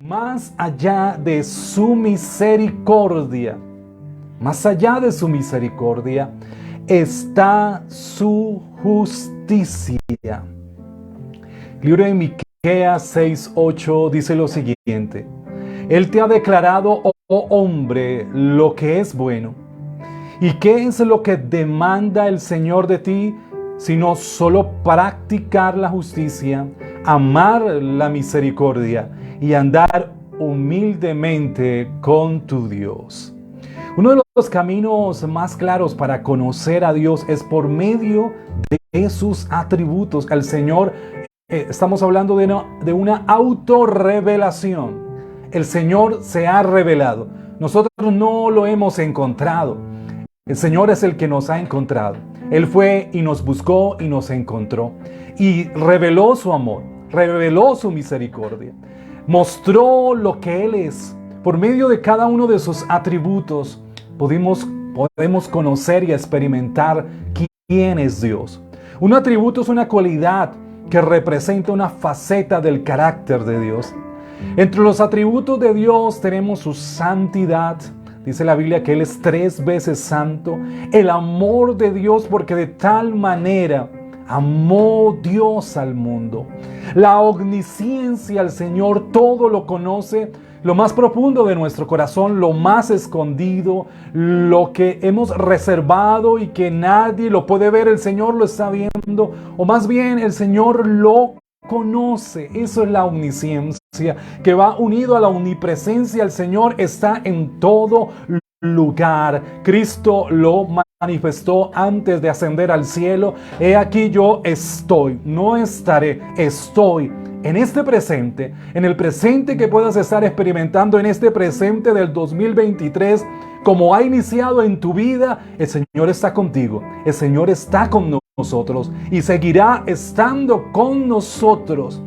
más allá de su misericordia, más allá de su misericordia, está su justicia. El libro de Miqueas 6:8 dice lo siguiente: Él te ha declarado, oh hombre, lo que es bueno. ¿Y qué es lo que demanda el Señor de ti? Sino solo practicar la justicia, amar la misericordia y andar humildemente con tu Dios. Uno de los caminos más claros para conocer a Dios es por medio de sus atributos. Al Señor, estamos hablando de una autorrevelación. El Señor se ha revelado. Nosotros no lo hemos encontrado. El Señor es el que nos ha encontrado. Él fue y nos buscó y nos encontró. Y reveló su amor, reveló su misericordia. Mostró lo que Él es. Por medio de cada uno de sus atributos podemos conocer y experimentar quién es Dios. Un atributo es una cualidad que representa una faceta del carácter de Dios. Entre los atributos de Dios tenemos su santidad. Dice la Biblia que Él es 3 veces santo. El amor de Dios, porque de tal manera amó Dios al mundo. La omnisciencia, el Señor todo lo conoce, lo más profundo de nuestro corazón, lo más escondido, lo que hemos reservado y que nadie lo puede ver, el Señor lo está viendo, o más bien el Señor lo conoce. Eso es la omnisciencia, que va unido a la omnipresencia. El Señor está en todo lugar. Cristo lo manifestó antes de ascender al cielo. He aquí yo estoy, no estaré, estoy en este presente, en el presente que puedas estar experimentando en este presente del 2023, como ha iniciado en tu vida. El Señor está contigo, el Señor está con nosotros y seguirá estando con nosotros.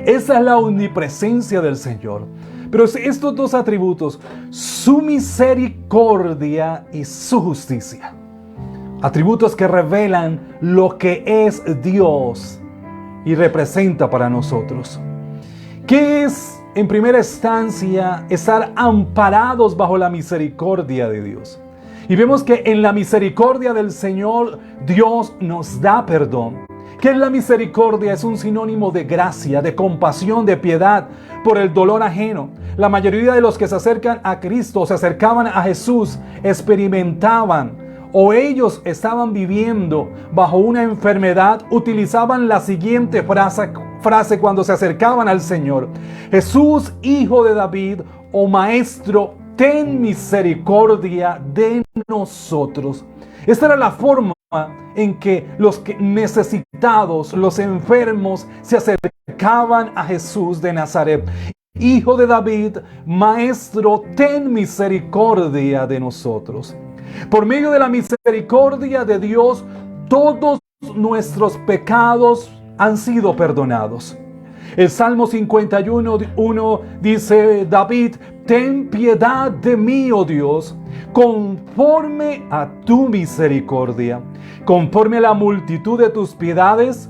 Esa es la omnipresencia del Señor. Pero estos dos atributos, su misericordia y su justicia, atributos que revelan lo que es Dios y representa para nosotros. ¿Qué es, en primera instancia, estar amparados bajo la misericordia de Dios? Y vemos que en la misericordia del Señor, Dios nos da perdón. ¿Qué es la misericordia? Es un sinónimo de gracia, de compasión, de piedad por el dolor ajeno. La mayoría de los que se acercan a Cristo, se acercaban a Jesús, experimentaban o ellos estaban viviendo bajo una enfermedad, utilizaban la siguiente frase cuando se acercaban al Señor: Jesús, hijo de David, o Maestro, ten misericordia de nosotros. Esta era la forma en que los necesitados, los enfermos, se acercaban a Jesús de Nazaret. Hijo de David, Maestro, ten misericordia de nosotros. Por medio de la misericordia de Dios, todos nuestros pecados han sido perdonados. El Salmo 51:1 dice David: ten piedad de mí, oh Dios, conforme a tu misericordia, conforme a la multitud de tus piedades,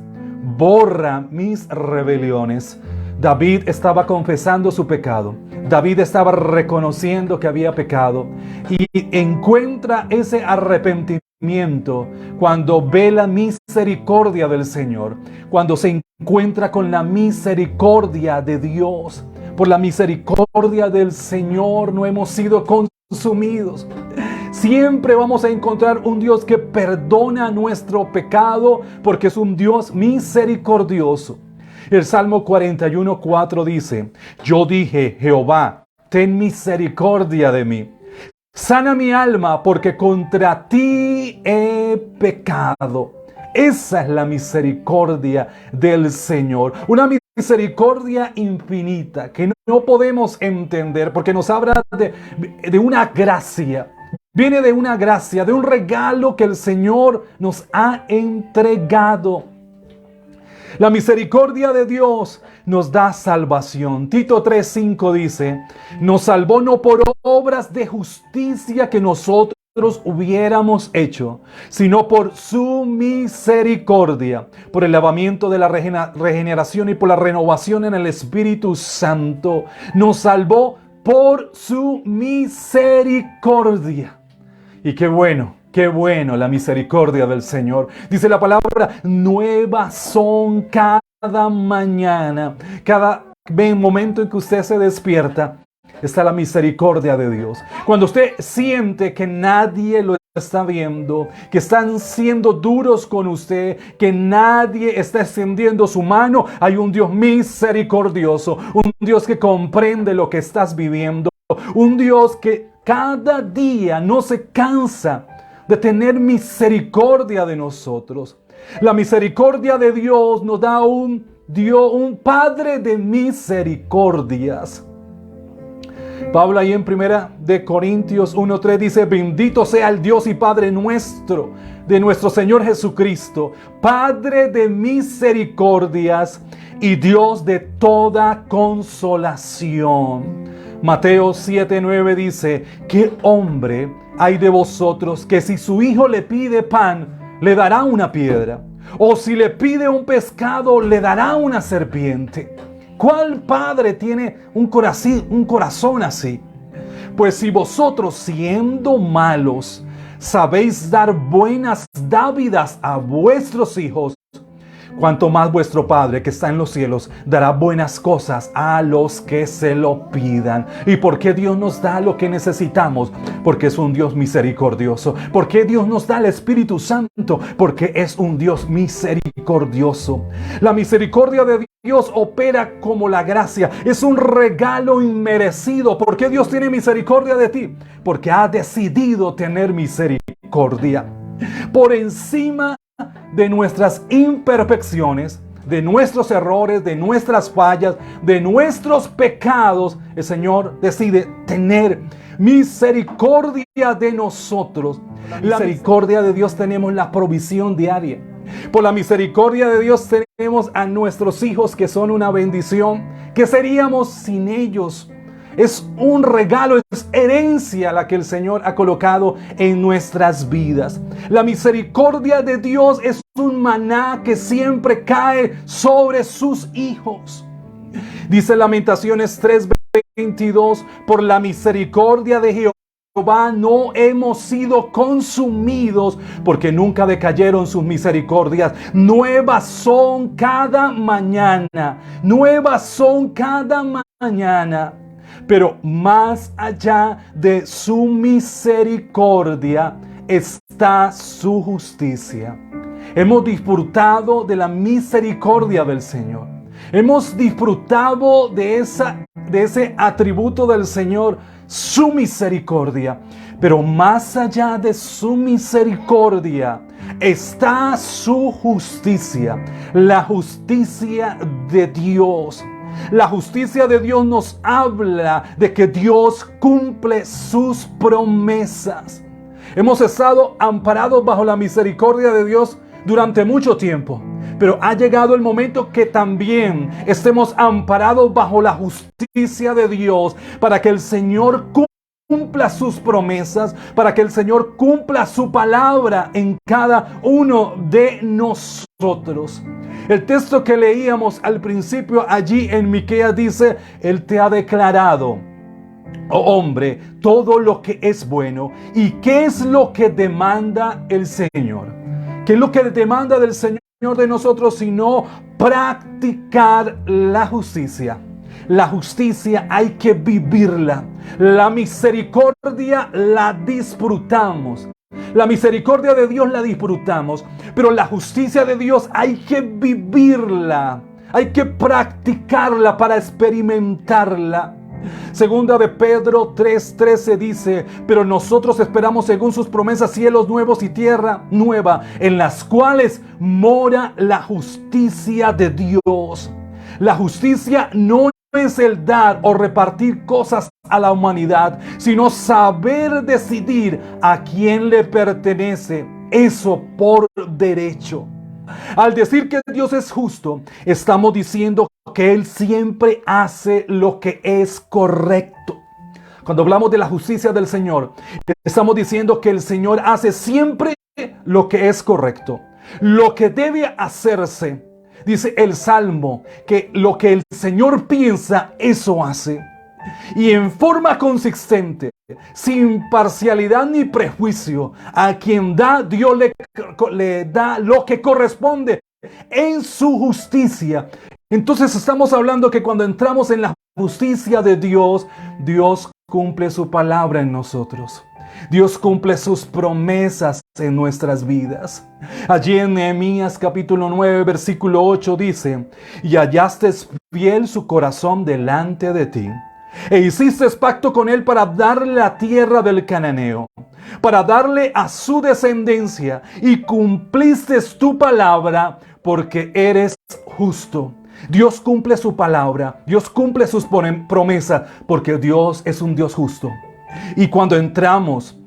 borra mis rebeliones. David estaba confesando su pecado. David estaba reconociendo que había pecado y encuentra ese arrepentimiento cuando ve la misericordia del Señor, cuando se encuentra con la misericordia de Dios. Por la misericordia del Señor no hemos sido consumidos. Siempre vamos a encontrar un Dios que perdona nuestro pecado porque es un Dios misericordioso. El Salmo 41:4 dice: yo dije, Jehová, ten misericordia de mí. Sana mi alma porque contra ti he pecado. Esa es la misericordia del Señor. Una misericordia infinita que no podemos entender porque nos habla de una gracia. Viene de una gracia, de un regalo que el Señor nos ha entregado. La misericordia de Dios nos da salvación. Tito 3:5 dice: nos salvó no por obras de justicia que nosotros hubiéramos hecho, sino por su misericordia, por el lavamiento de la regeneración y por la renovación en el Espíritu Santo. Nos salvó por su misericordia. Y qué bueno la misericordia del Señor. Dice la palabra, nuevas son cada mañana. Cada momento en que usted se despierta, está la misericordia de Dios. Cuando usted siente que nadie lo está viendo, que están siendo duros con usted, que nadie está extendiendo su mano, hay un Dios misericordioso, un Dios que comprende lo que estás viviendo, un Dios que cada día no se cansa de tener misericordia de nosotros. La misericordia de Dios nos da un Padre de misericordias. Pablo ahí en 1 Corintios 1:3 dice, bendito sea el Dios y Padre nuestro, de nuestro Señor Jesucristo, Padre de misericordias y Dios de toda consolación. Mateo 7:9 dice, ¿qué hombre hay de vosotros que si su hijo le pide pan, le dará una piedra? O si le pide un pescado, le dará una serpiente. ¿Cuál padre tiene un corazón así? Pues si vosotros, siendo malos, sabéis dar buenas dádivas a vuestros hijos, cuanto más vuestro Padre que está en los cielos dará buenas cosas a los que se lo pidan. ¿Y por qué Dios nos da lo que necesitamos? Porque es un Dios misericordioso. ¿Por qué Dios nos da el Espíritu Santo? Porque es un Dios misericordioso. La misericordia de Dios opera como la gracia. Es un regalo inmerecido. ¿Por qué Dios tiene misericordia de ti? Porque ha decidido tener misericordia. Por encima de nuestras imperfecciones, de nuestros errores, de nuestras fallas, de nuestros pecados, el Señor decide tener misericordia de nosotros. La misericordia de Dios tenemos la provisión diaria. Por la misericordia de Dios tenemos a nuestros hijos que son una bendición. ¿Qué seríamos sin ellos? Es un regalo, es herencia la que el Señor ha colocado en nuestras vidas. La misericordia de Dios es un maná que siempre cae sobre sus hijos. Dice Lamentaciones 3:22, por la misericordia de Jehová no hemos sido consumidos, porque nunca decayeron sus misericordias. Nuevas son cada mañana, nuevas son cada mañana. Pero más allá de su misericordia está su justicia. Hemos disfrutado de la misericordia del Señor. Hemos disfrutado de ese atributo del Señor, su misericordia. Pero más allá de su misericordia está su justicia, la justicia de Dios. La justicia de Dios nos habla de que Dios cumple sus promesas. Hemos estado amparados bajo la misericordia de Dios durante mucho tiempo, pero ha llegado el momento que también estemos amparados bajo la justicia de Dios para que el Señor cumpla sus promesas, para que el Señor cumpla su palabra en cada uno de nosotros. El texto que leíamos al principio allí en Miqueas dice, Él te ha declarado, oh hombre, todo lo que es bueno. ¿Y qué es lo que demanda el Señor? ¿Qué es lo que demanda del Señor de nosotros sino practicar la justicia? La justicia hay que vivirla. La misericordia la disfrutamos. La misericordia de Dios la disfrutamos, pero la justicia de Dios hay que vivirla, hay que practicarla para experimentarla. Segunda de Pedro 3:13 dice, pero nosotros esperamos según sus promesas cielos nuevos y tierra nueva, en las cuales mora la justicia de Dios. La justicia no es el dar o repartir cosas a la humanidad, sino saber decidir a quién le pertenece eso por derecho. Al decir que Dios es justo, estamos diciendo que Él siempre hace lo que es correcto. Cuando hablamos de la justicia del Señor, estamos diciendo que el Señor hace siempre lo que es correcto, lo que debe hacerse. Dice el Salmo que lo que el Señor piensa, eso hace. Y en forma consistente, sin parcialidad ni prejuicio, a quien da, Dios le da lo que corresponde en su justicia. Entonces estamos hablando que cuando entramos en la justicia de Dios, Dios cumple su palabra en nosotros. Dios cumple sus promesas en nuestras vidas. Allí en Nehemías capítulo 9 versículo 8 dice: y hallaste fiel su corazón delante de ti, e hiciste pacto con él para darle la tierra del cananeo, para darle a su descendencia, y cumpliste tu palabra porque eres justo. Dios cumple su palabra, Dios cumple sus promesas, porque Dios es un Dios justo. Y cuando entramos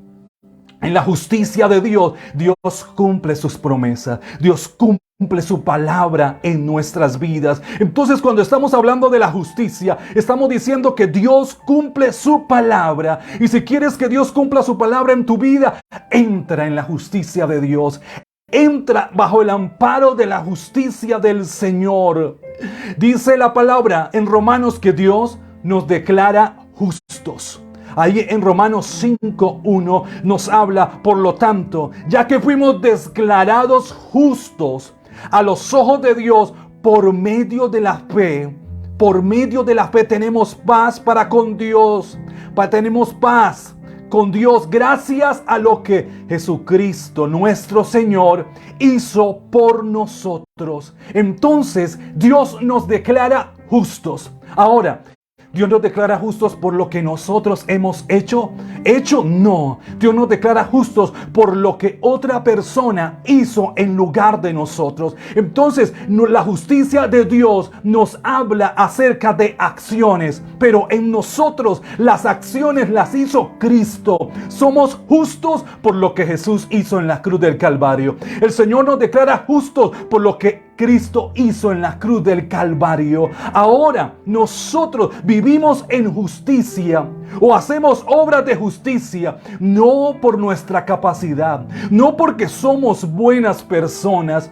en la justicia de Dios, Dios cumple sus promesas, Dios cumple su palabra en nuestras vidas. Entonces, cuando estamos hablando de la justicia, estamos diciendo que Dios cumple su palabra. Y si quieres que Dios cumpla su palabra en tu vida, entra en la justicia de Dios. Entra bajo el amparo de la justicia del Señor. Dice la palabra en Romanos que Dios nos declara justos. Ahí en Romanos 5:1 nos habla: por lo tanto, ya que fuimos declarados justos a los ojos de Dios por medio de la fe tenemos paz para con Dios. Tenemos paz con Dios gracias a lo que Jesucristo nuestro Señor hizo por nosotros. Entonces Dios nos declara justos. Ahora, ¿Dios nos declara justos por lo que nosotros hemos hecho? No. Dios nos declara justos por lo que otra persona hizo en lugar de nosotros. Entonces, la justicia de Dios nos habla acerca de acciones, pero en nosotros las acciones las hizo Cristo. Somos justos por lo que Jesús hizo en la cruz del Calvario. El Señor nos declara justos por lo que Cristo hizo en la cruz del Calvario. Ahora nosotros vivimos en justicia o hacemos obras de justicia, no por nuestra capacidad, no porque somos buenas personas,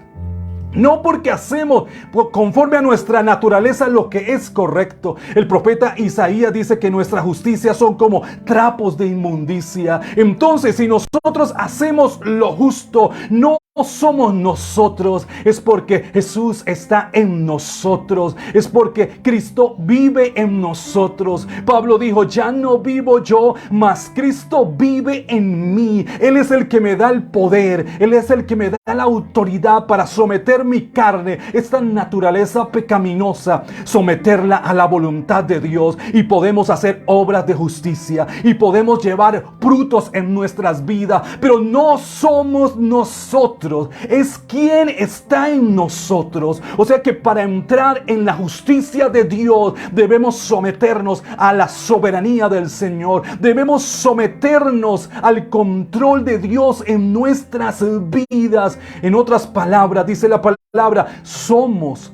no porque hacemos conforme a nuestra naturaleza lo que es correcto. El profeta Isaías dice que nuestra justicia son como trapos de inmundicia. Entonces, si nosotros hacemos lo justo, no somos nosotros, es porque Jesús está en nosotros, es porque Cristo vive en nosotros. Pablo dijo: ya no vivo yo, mas Cristo vive en mí. Él es el que me da el poder, Él es el que me da la autoridad para someter mi carne, esta naturaleza pecaminosa, someterla a la voluntad de Dios, y podemos hacer obras de justicia y podemos llevar frutos en nuestras vidas. Pero no somos nosotros, es quien está en nosotros. O sea que para entrar en la justicia de Dios debemos someternos a la soberanía del Señor, debemos someternos al control de Dios en nuestras vidas. En otras palabras, dice la palabra, somos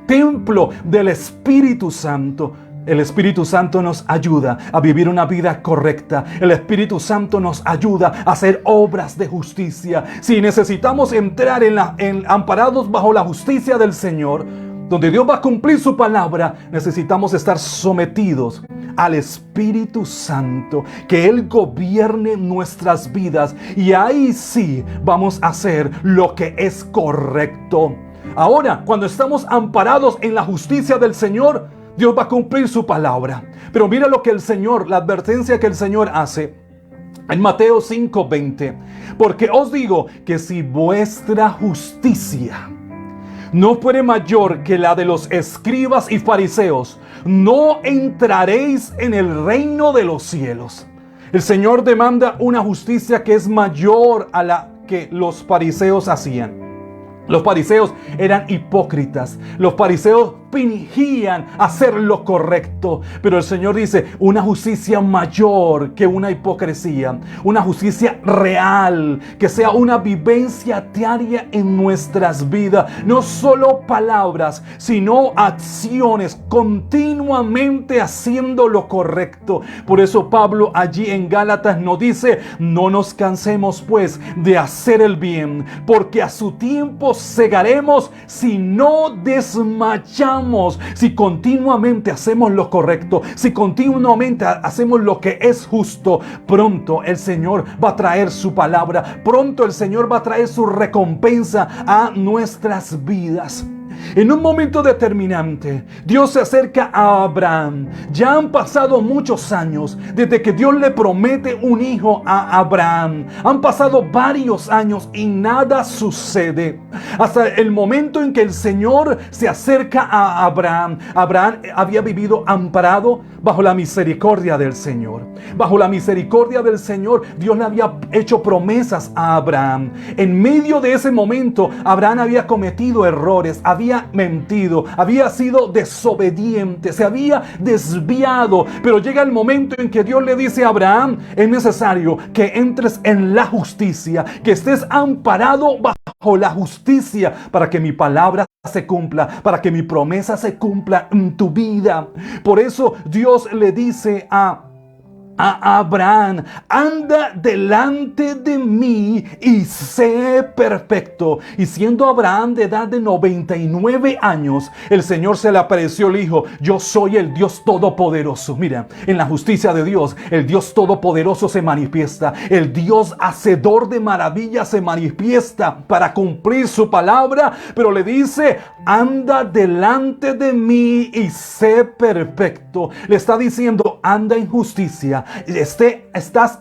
templo del Espíritu Santo. El Espíritu Santo nos ayuda a vivir una vida correcta. El Espíritu Santo nos ayuda a hacer obras de justicia. Si necesitamos entrar amparados bajo la justicia del Señor, donde Dios va a cumplir su palabra, necesitamos estar sometidos al Espíritu Santo, que Él gobierne nuestras vidas, y ahí sí vamos a hacer lo que es correcto. Ahora, cuando estamos amparados en la justicia del Señor, Dios va a cumplir su palabra. Pero mira lo que la advertencia que el Señor hace en Mateo 5:20. Porque os digo que si vuestra justicia no fuere mayor que la de los escribas y fariseos, no entraréis en el reino de los cielos. El Señor demanda una justicia que es mayor a la que los fariseos hacían. Los fariseos eran hipócritas. Los fariseos fingían hacer lo correcto. Pero el Señor dice, una justicia mayor que una hipocresía, una justicia real, que sea una vivencia diaria en nuestras vidas, no solo palabras, sino acciones, continuamente haciendo lo correcto. Por eso Pablo allí en Gálatas nos dice, no nos cansemos pues de hacer el bien, porque a su tiempo segaremos si no desmayamos. Si continuamente hacemos lo correcto, si continuamente hacemos lo que es justo, pronto el Señor va a traer su palabra, pronto el Señor va a traer su recompensa a nuestras vidas. En un momento determinante, Dios se acerca a Abraham. Ya han pasado muchos años desde que Dios le promete un hijo a Abraham. Han pasado varios años y nada sucede. Hasta el momento en que el Señor se acerca a Abraham. Abraham había vivido amparado bajo la misericordia del Señor. Bajo la misericordia del Señor, Dios le había hecho promesas a Abraham. En medio de ese momento, Abraham había cometido errores, había mentido, había sido desobediente, se había desviado. Pero llega el momento en que Dios le dice a Abraham, es necesario que entres en la justicia, que estés amparado bajo la justicia para que mi palabra se cumpla, para que mi promesa se cumpla en tu vida. Por eso Dios le dice a Abraham, anda delante de mí y sé perfecto. Y siendo Abraham de edad de 99 años, el Señor se le apareció y le dijo, yo soy el Dios Todopoderoso. Mira, en la justicia de Dios, el Dios Todopoderoso se manifiesta. El Dios hacedor de maravillas se manifiesta para cumplir su palabra. Pero le dice, anda delante de mí y sé perfecto. Le está diciendo, anda en justicia.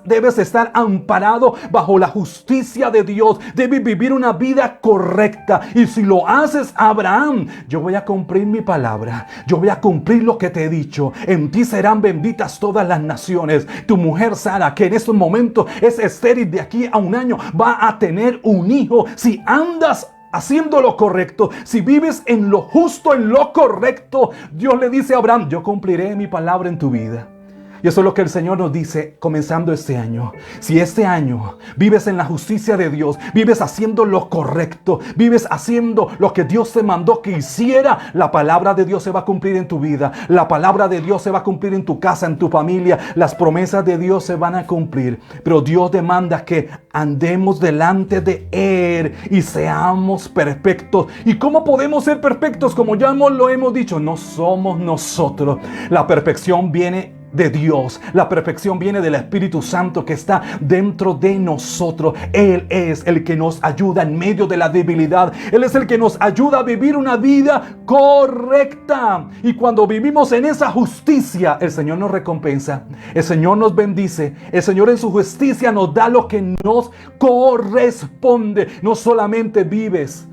Debes estar amparado bajo la justicia de Dios. Debes vivir una vida correcta. Y si lo haces, Abraham, yo voy a cumplir mi palabra. Yo voy a cumplir lo que te he dicho. En ti serán benditas todas las naciones. Tu mujer Sara, que en estos momentos es estéril, de aquí a un año va a tener un hijo. Si andas haciendo lo correcto, si vives en lo justo, en lo correcto, Dios le dice a Abraham, yo cumpliré mi palabra en tu vida. Y eso es lo que el Señor nos dice comenzando este año. Si este año vives en la justicia de Dios, vives haciendo lo correcto, vives haciendo lo que Dios te mandó que hiciera, la palabra de Dios se va a cumplir en tu vida. La palabra de Dios se va a cumplir en tu casa, en tu familia. Las promesas de Dios se van a cumplir. Pero Dios demanda que andemos delante de Él y seamos perfectos. ¿Y cómo podemos ser perfectos? Como ya lo hemos dicho, no somos nosotros. La perfección viene de Dios. La perfección viene del Espíritu Santo que está dentro de nosotros. Él es el que nos ayuda en medio de la debilidad. Él es el que nos ayuda a vivir una vida correcta. Y cuando vivimos en esa justicia, el Señor nos recompensa. El Señor nos bendice. El Señor en su justicia nos da lo que nos corresponde. No solamente vivas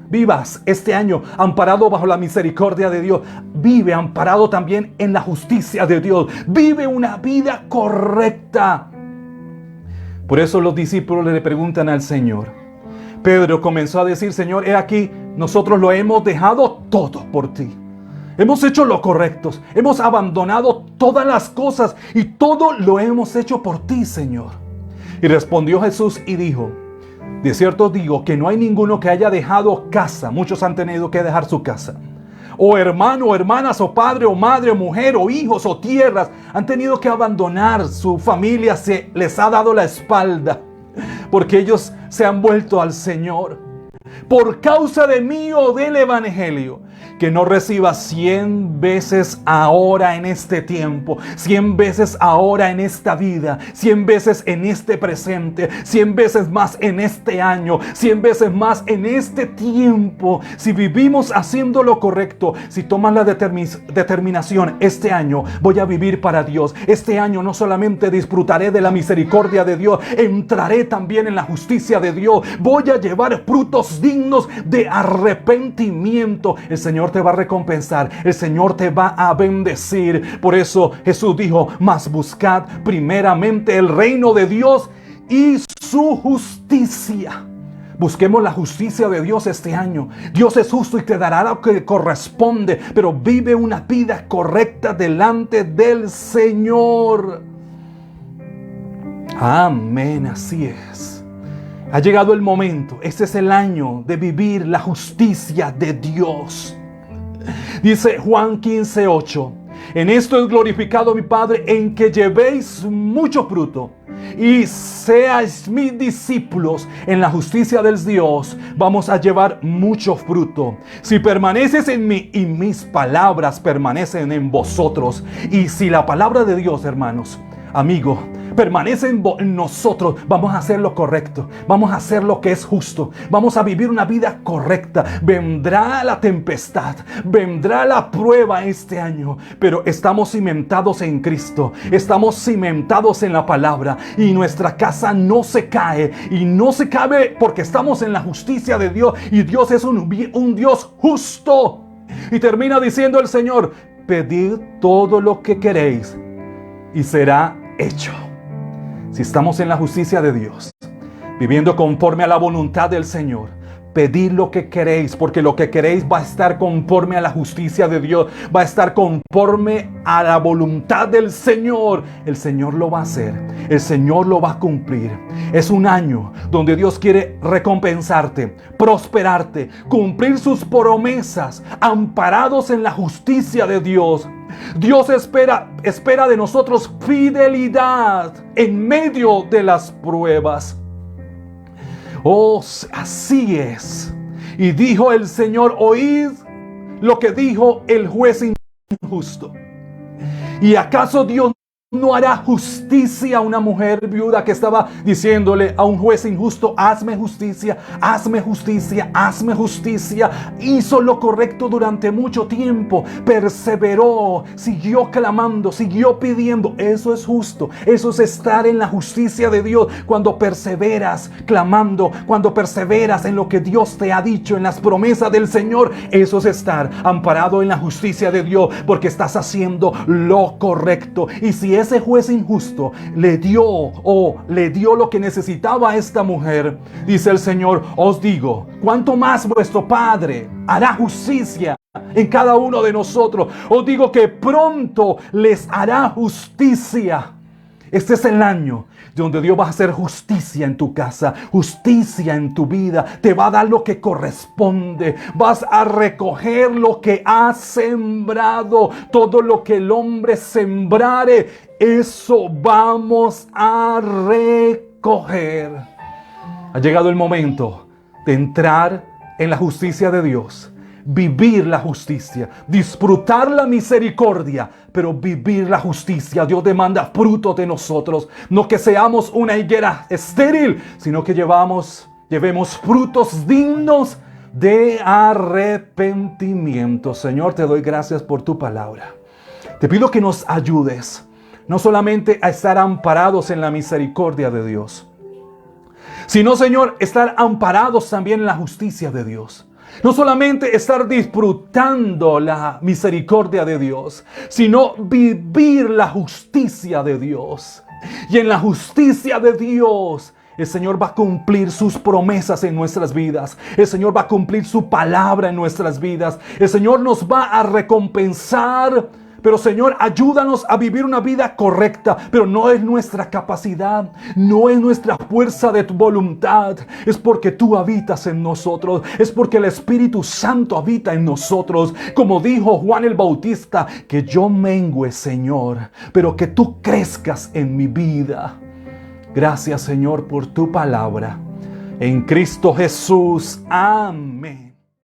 este año amparado bajo la misericordia de Dios. Vive amparado también en la justicia de Dios. Vive una vida correcta. Por eso los discípulos le preguntan al Señor. Pedro comenzó a decir, Señor, he aquí, nosotros lo hemos dejado todo por ti. Hemos hecho lo correcto. Hemos abandonado todas las cosas y todo lo hemos hecho por ti, Señor. Y respondió Jesús y dijo, de cierto digo que no hay ninguno que haya dejado casa. Muchos han tenido que dejar su casa. O hermano, o hermanas, o padre, o madre, o mujer, o hijos, o tierras. Han tenido que abandonar su familia. Se les ha dado la espalda. Porque ellos se han vuelto al Señor. Por causa de mí o del Evangelio. Que no reciba 100 veces ahora en este tiempo, 100 veces ahora en esta vida, 100 veces en este presente, 100 veces más en este año, 100 veces más en este tiempo. Si vivimos haciendo lo correcto, si tomas la determinación, este año voy a vivir para Dios. Este año no solamente disfrutaré de la misericordia de Dios, entraré también en la justicia de Dios. Voy a llevar frutos dignos de arrepentimiento. El Señor te va a recompensar, el Señor te va a bendecir. Por eso Jesús dijo, mas buscad primeramente el reino de Dios y su justicia. Busquemos la justicia de Dios este año. Dios es justo y te dará lo que corresponde, pero vive una vida correcta delante del Señor. Amén, así es. Ha llegado el momento, este es el año de vivir la justicia de Dios. Dice Juan 15:8, en esto es glorificado mi Padre, en que llevéis mucho fruto y seáis mis discípulos. En la justicia del Dios vamos a llevar mucho fruto. Si permaneces en mí y mis palabras permanecen en vosotros. Y si la palabra de Dios, hermanos, amigo, permanece en nosotros, vamos a hacer lo correcto, vamos a hacer lo que es justo, vamos a vivir una vida correcta. Vendrá la tempestad, vendrá la prueba este año, pero estamos cimentados en Cristo, estamos cimentados en la palabra y nuestra casa no se cae, y no se cae porque estamos en la justicia de Dios, y Dios es un Dios justo. Y termina diciendo el Señor, pedid todo lo que queréis y será hecho. Si estamos en la justicia de Dios, viviendo conforme a la voluntad del Señor, pedid lo que queréis, porque lo que queréis va a estar conforme a la justicia de Dios, va a estar conforme a la voluntad del Señor. El Señor lo va a hacer, el Señor lo va a cumplir. Es un año donde Dios quiere recompensarte, prosperarte, cumplir sus promesas, amparados en la justicia de Dios. Dios espera de nosotros fidelidad en medio de las pruebas. Oh, así es. Y dijo el Señor, oíd lo que dijo el juez injusto. ¿Y acaso Dios no hará justicia a una mujer viuda que estaba diciéndole a un juez injusto, hazme justicia, hazme justicia, hazme justicia? Hizo lo correcto durante mucho tiempo, perseveró, siguió clamando, siguió pidiendo. Eso es justo, eso es estar en la justicia de Dios. Cuando perseveras clamando, cuando perseveras en lo que Dios te ha dicho, en las promesas del Señor, eso es estar amparado en la justicia de Dios, porque estás haciendo lo correcto. Y si ese juez injusto le dio lo que necesitaba a esta mujer, dice el Señor, os digo, cuánto más vuestro Padre hará justicia en cada uno de nosotros. Os digo que pronto les hará justicia. Este es el año donde Dios va a hacer justicia en tu casa, justicia en tu vida. Te va a dar lo que corresponde. Vas a recoger lo que has sembrado. Todo lo que el hombre sembrare, eso vamos a recoger. Ha llegado el momento de entrar en la justicia de Dios. Vivir la justicia, disfrutar la misericordia, pero vivir la justicia. Dios demanda fruto de nosotros, no que seamos una higuera estéril, sino que llevemos frutos dignos de arrepentimiento. Señor, te doy gracias por tu palabra. Te pido que nos ayudes, no solamente a estar amparados en la misericordia de Dios, sino, Señor, estar amparados también en la justicia de Dios. No solamente estar disfrutando la misericordia de Dios, sino vivir la justicia de Dios. Y en la justicia de Dios, el Señor va a cumplir sus promesas en nuestras vidas. El Señor va a cumplir su palabra en nuestras vidas. El Señor nos va a recompensar. Pero, Señor, ayúdanos a vivir una vida correcta. Pero no es nuestra capacidad, no es nuestra fuerza de tu voluntad. Es porque tú habitas en nosotros. Es porque el Espíritu Santo habita en nosotros. Como dijo Juan el Bautista, que yo mengüe, Señor, pero que tú crezcas en mi vida. Gracias, Señor, por tu palabra. En Cristo Jesús. Amén.